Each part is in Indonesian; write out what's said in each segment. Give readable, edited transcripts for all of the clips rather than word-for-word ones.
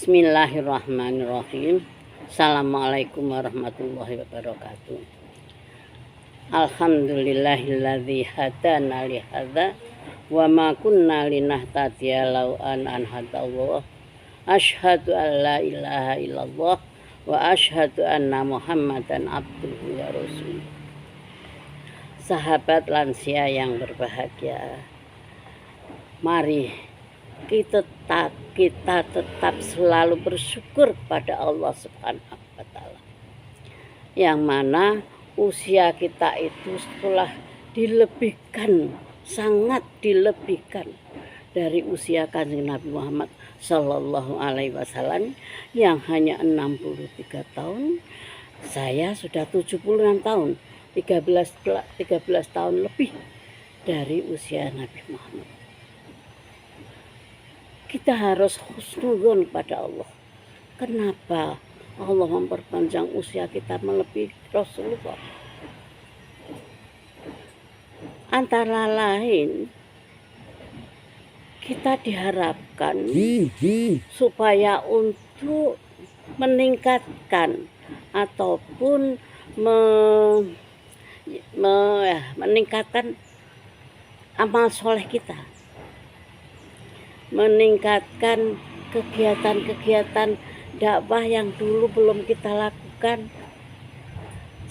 Bismillahirrahmanirrahim. Assalamualaikum warahmatullahi wabarakatuh. Alhamdulillahilladzi hadana li hadza wa ma kunna linahtadiya law an hadallah. Asyhadu an la ilaha illallah wa asyhadu anna Muhammadan abduhu wa rasuluh. Sahabat lansia yang berbahagia, mari kita tetap selalu bersyukur kepada Allah Subhanahu wa Ta'ala, yang mana usia kita itu telah dilebihkan, sangat dilebihkan dari usia Kanjeng Nabi Muhammad Sallallahu Alaihi Wasallam yang hanya 63 tahun. Saya sudah 76 tahun, 13 tahun lebih dari usia Nabi Muhammad. Kita harus husnuzon pada Allah. Kenapa Allah memperpanjang usia kita melebihi Rasulullah? Antara lain, kita diharapkan supaya untuk meningkatkan ataupun meningkatkan amal soleh kita, meningkatkan kegiatan-kegiatan dakwah yang dulu belum kita lakukan.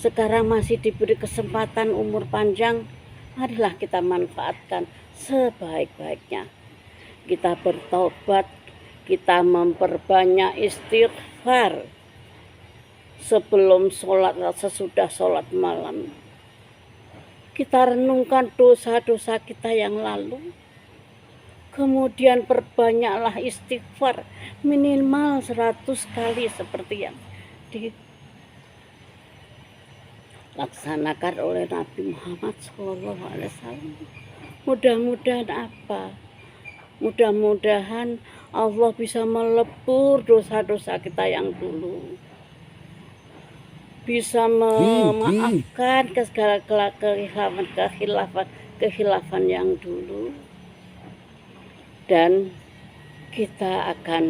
Sekarang masih diberi kesempatan umur panjang, marilah kita manfaatkan sebaik-baiknya. Kita bertobat, kita memperbanyak istighfar sebelum sholat, sesudah sholat malam. Kita renungkan dosa-dosa kita yang lalu. Kemudian perbanyaklah istighfar minimal 100 kali seperti yang dilaksanakan oleh Nabi Muhammad SAW. Mudah-mudahan apa? Mudah-mudahan Allah bisa melebur dosa-dosa kita yang dulu, bisa memaafkan segala kehilafan yang dulu. Dan kita akan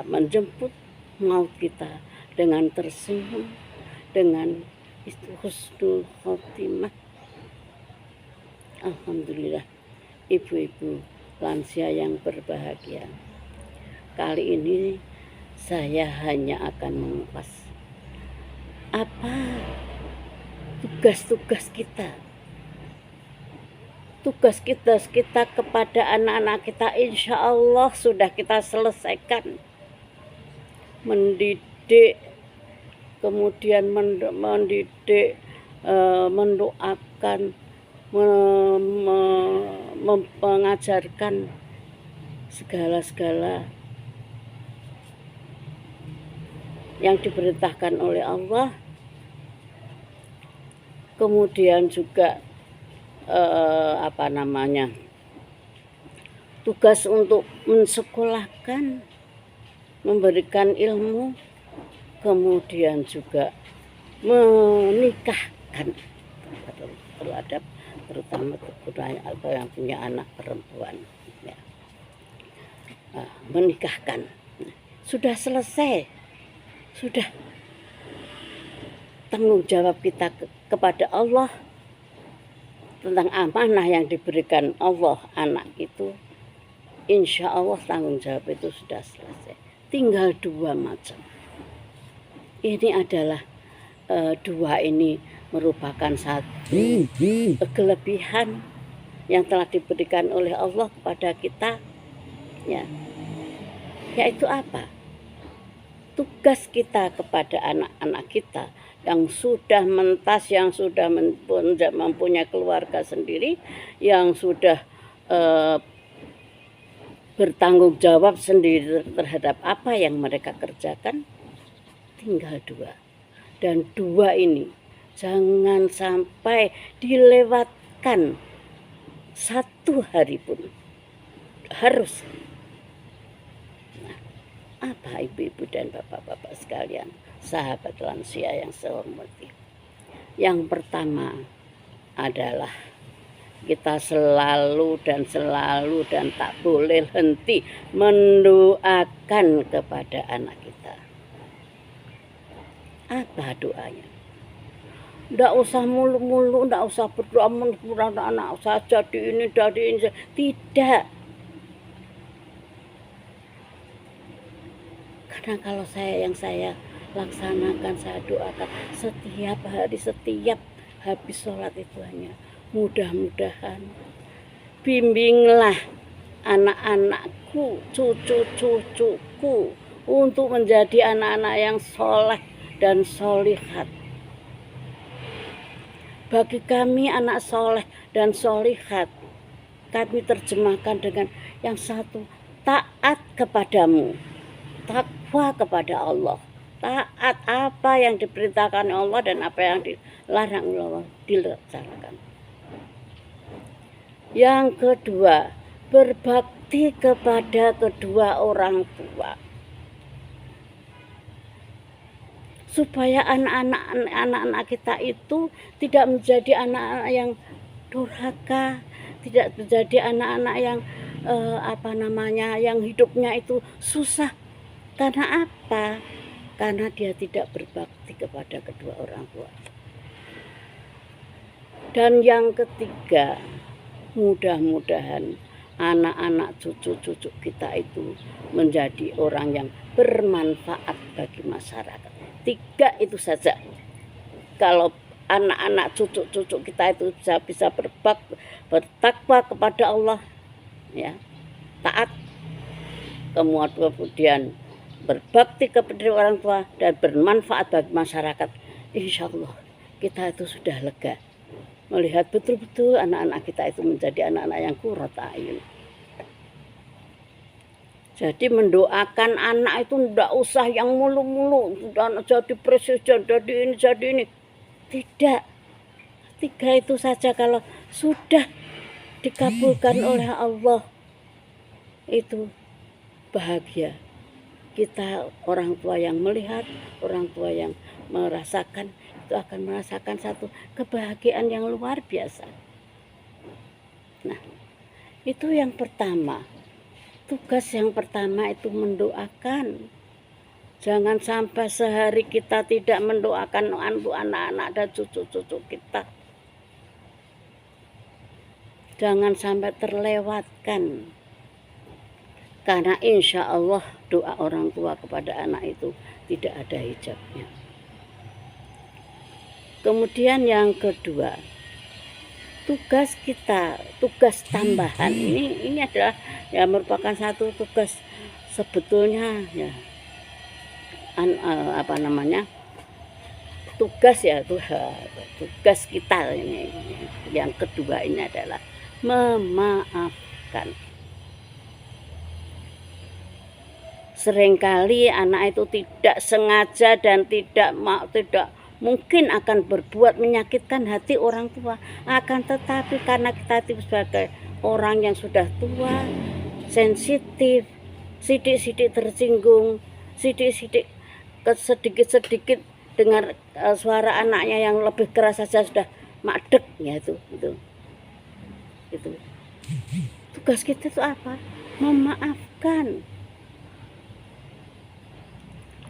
menjemput maut kita dengan tersenyum, dengan husnul khotimah. Alhamdulillah, ibu-ibu lansia yang berbahagia, kali ini saya hanya akan mengupas apa tugas-tugas kita. Tugas kita kepada anak-anak kita insya Allah sudah kita selesaikan. Mendidik, kemudian mendidik, mendoakan, mengajarkan segala-segala yang diperintahkan oleh Allah. Kemudian juga tugas untuk mensekolahkan, memberikan ilmu, kemudian juga menikahkan terhadap terutama atau yang punya anak perempuan, ya. Menikahkan sudah selesai, sudah tanggung jawab kita kepada Allah tentang amanah yang diberikan Allah anak itu. Insya Allah tanggung jawab itu sudah selesai. Tinggal dua macam. Ini adalah dua ini merupakan satu kelebihan yang telah diberikan oleh Allah kepada kita, ya. Yaitu apa? Tugas kita kepada anak-anak kita yang sudah mentas, yang sudah mempunyai keluarga sendiri, yang sudah bertanggung jawab sendiri terhadap apa yang mereka kerjakan, tinggal dua. Dan dua ini jangan sampai dilewatkan satu hari pun, harus. Nah, apa ibu-ibu dan bapak-bapak sekalian, sahabat lansia yang saya hormati? Yang pertama adalah kita selalu dan tak boleh henti mendoakan kepada anak kita. Apa doanya? Nggak usah mulu-mulu, nggak usah berdoa mudah anak saya jadi ini. Tidak. Karena kalau saya laksanakan, saya doakan setiap hari, setiap habis sholat itu hanya mudah-mudahan bimbinglah anak-anakku, cucu-cucuku untuk menjadi anak-anak yang soleh dan solihat. Bagi kami anak soleh dan solihat, kami terjemahkan dengan yang satu, taat kepadamu, takwa kepada Allah. Taat apa yang diperintahkan Allah dan apa yang dilarang Allah dilaksanakan. Yang kedua, berbakti kepada kedua orang tua. Supaya anak-anak kita itu tidak menjadi anak-anak yang durhaka, tidak menjadi anak-anak yang yang hidupnya itu susah. Karena apa? Karena dia tidak berbakti kepada kedua orang tua. Dan yang ketiga, mudah-mudahan anak-anak cucu-cucu kita itu menjadi orang yang bermanfaat bagi masyarakat. 3 itu saja. Kalau anak-anak cucu-cucu kita itu bisa bertakwa kepada Allah, ya, taat, kemudian berbakti kepada orang tua dan bermanfaat bagi masyarakat, insya Allah kita itu sudah lega melihat betul-betul anak-anak kita itu menjadi anak-anak yang qurrat a'yun. Jadi mendoakan anak itu tidak usah yang mulu-mulu, jadi presiden, jadi ini. Tidak. 3 itu saja kalau sudah dikabulkan oleh Allah, itu bahagia. Kita orang tua yang melihat, orang tua yang merasakan, itu akan merasakan satu kebahagiaan yang luar biasa. Nah, itu yang pertama. Tugas yang pertama itu mendoakan. Jangan sampai sehari kita tidak mendoakan anak-anak dan cucu-cucu kita. Jangan sampai terlewatkan. Karena insya Allah doa orang tua kepada anak itu tidak ada hijabnya. Kemudian yang kedua, tugas kita, tugas tambahan ini adalah ya merupakan satu tugas sebetulnya ya tugas kita ini. Yang kedua ini adalah memaafkan. Seringkali anak itu tidak sengaja dan tidak mungkin akan berbuat menyakitkan hati orang tua. Akan tetapi karena kita itu sebagai orang yang sudah tua, sensitif, sidik-sidik tersinggung, sedikit dengar suara anaknya yang lebih keras saja sudah madek ya itu. Tugas kita itu apa? Memaafkan.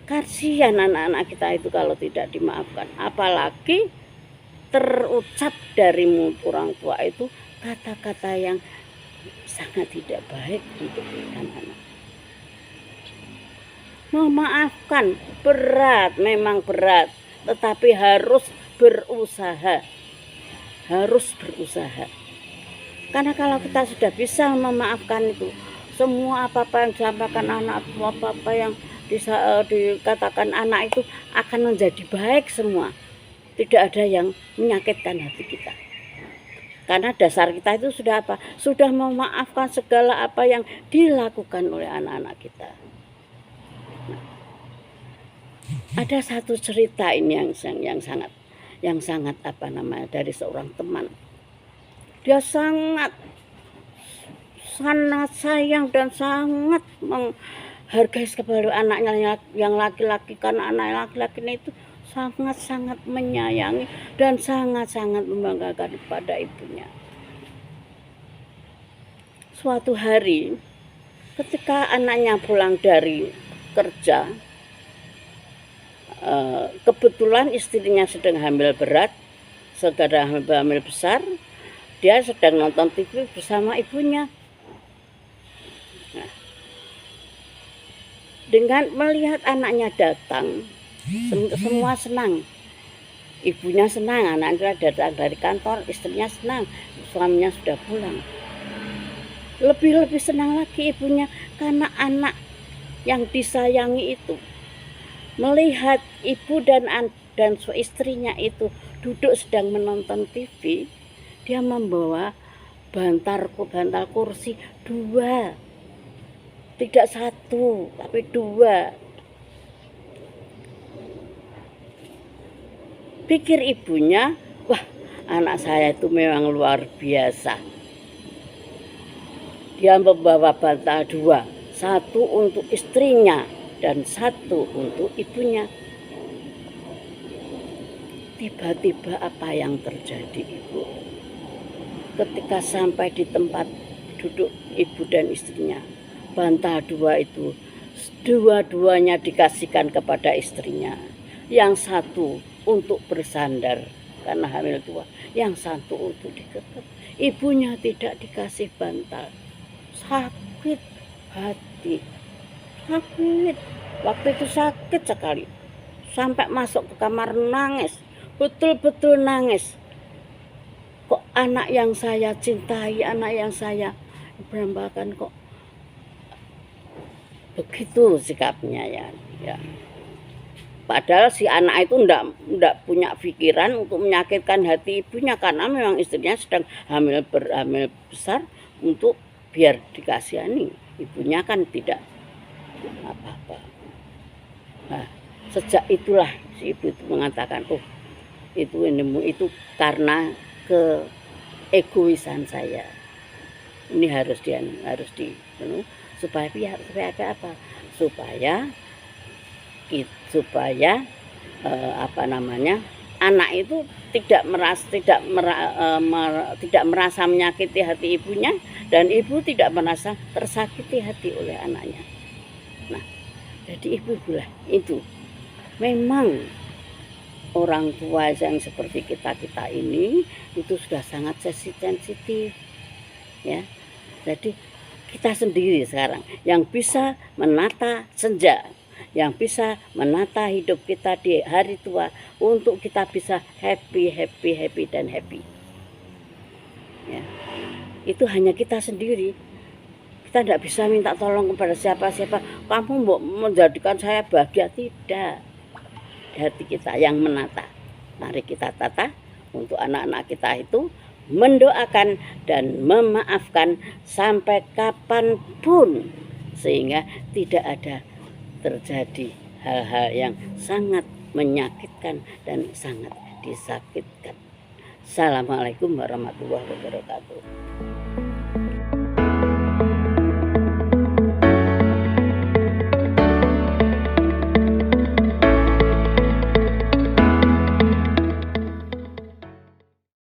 Kasihan anak-anak kita itu kalau tidak dimaafkan. Apalagi terucap dari mulut orang tua itu kata-kata yang sangat tidak baik untuk anak-anak. Memaafkan berat, memang berat, tetapi harus berusaha. Karena kalau kita sudah bisa memaafkan itu, semua apa-apa yang disampaikan anak, apa-apa yang dikatakan anak itu akan menjadi baik semua. Tidak ada yang menyakitkan hati kita. Karena dasar kita itu sudah apa? Sudah memaafkan segala apa yang dilakukan oleh anak-anak kita. Nah, ada satu cerita ini yang sangat dari seorang teman. Dia sangat sayang dan sangat menghargai kepada anaknya yang laki-laki, karena anak laki-laki itu sangat-sangat menyayangi dan sangat-sangat membanggakan kepada ibunya. suatu hari ketika anaknya pulang dari kerja, kebetulan istrinya sedang hamil berat, sedang hamil besar, dia sedang nonton TV bersama ibunya. Nah, dengan melihat anaknya datang, semua senang. Ibunya senang, anaknya datang dari kantor, istrinya senang, suaminya sudah pulang. Lebih-lebih senang lagi ibunya karena anak yang disayangi itu melihat ibu dan istrinya itu duduk sedang menonton TV. Dia membawa bantal kursi 2, tidak 1 tapi 2. Pikir ibunya, wah, anak saya itu memang luar biasa. Dia membawa bantal 2, 1 untuk istrinya dan 1 untuk ibunya. Tiba-tiba apa yang terjadi, Ibu? Ketika sampai di tempat duduk ibu dan istrinya, bantal 2 itu dua-duanya dikasihkan kepada istrinya. Yang 1 untuk bersandar karena hamil 2, yang 1 untuk dikekep. Ibunya tidak dikasih bantal. Sakit hati, sakit. Waktu itu sakit sekali, sampai masuk ke kamar nangis, betul-betul nangis. Kok anak yang saya cintai, anak yang saya banggakan kok begitu sikapnya ya. Padahal si anak itu ndak punya pikiran untuk menyakitkan hati ibunya karena memang istrinya sedang hamil besar untuk biar dikasihani. Ibunya kan tidak apa-apa. Nah, sejak itulah si ibu itu mengatakan, oh itu karena keegoisan saya. Ini harus supaya ada apa? Supaya anak itu tidak merasa menyakiti hati ibunya dan ibu tidak merasa tersakiti hati oleh anaknya. Nah, jadi ibu-ibulah itu memang orang tua yang seperti kita ini itu sudah sangat sensitif ya. Jadi kita sendiri sekarang yang bisa menata senja, yang bisa menata hidup kita di hari tua untuk kita bisa happy dan happy. Ya. Itu hanya kita sendiri. Kita tidak bisa minta tolong kepada siapa-siapa. Kamu mau menjadikan saya bahagia, tidak. Hati kita yang menata. Mari kita tata untuk anak-anak kita itu mendoakan dan memaafkan sampai kapanpun sehingga tidak ada terjadi hal-hal yang sangat menyakitkan dan sangat disakitkan. Assalamualaikum warahmatullahi wabarakatuh.